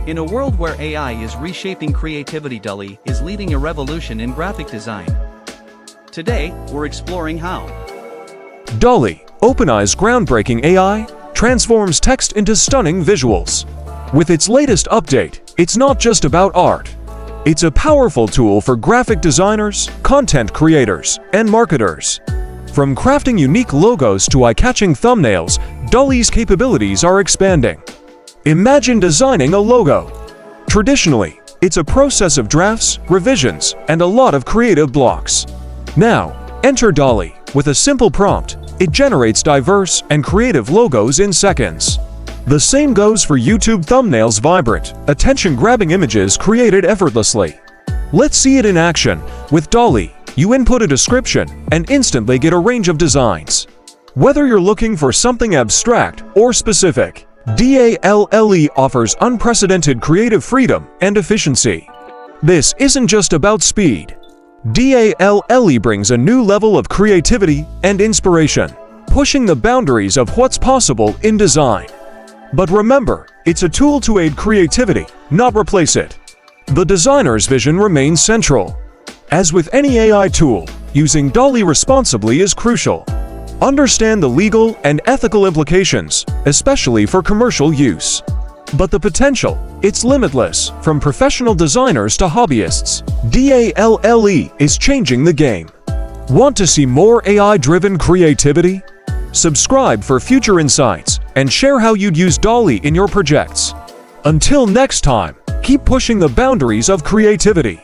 In a world where AI is reshaping creativity, DALL-E is leading a revolution in graphic design. Today, we're exploring how DALL-E, OpenAI's groundbreaking AI, transforms text into stunning visuals. With its latest update, it's not just about art. It's a powerful tool for graphic designers, content creators, and marketers. From crafting unique logos to eye-catching thumbnails, DALL-E's capabilities are expanding. Imagine designing a logo. Traditionally, it's a process of drafts, revisions, and a lot of creative blocks. Now, enter DALL-E. With a simple prompt, it generates diverse and creative logos in seconds. The same goes for YouTube thumbnails, vibrant, attention-grabbing images created effortlessly. Let's see it in action. With DALL-E, you input a description and instantly get a range of designs. Whether you're looking for something abstract or specific, DALL-E offers unprecedented creative freedom and efficiency. This isn't just about speed. DALL-E brings a new level of creativity and inspiration, pushing the boundaries of what's possible in design. But remember, it's a tool to aid creativity, not replace it. The designer's vision remains central. As with any AI tool, using DALL-E responsibly is crucial. Understand the legal and ethical implications, especially for commercial use. But the potential, it's limitless. From professional designers to hobbyists, DALL-E is changing the game. Want to see more AI-driven creativity? Subscribe for future insights and share how you'd use DALL-E in your projects. Until next time, keep pushing the boundaries of creativity.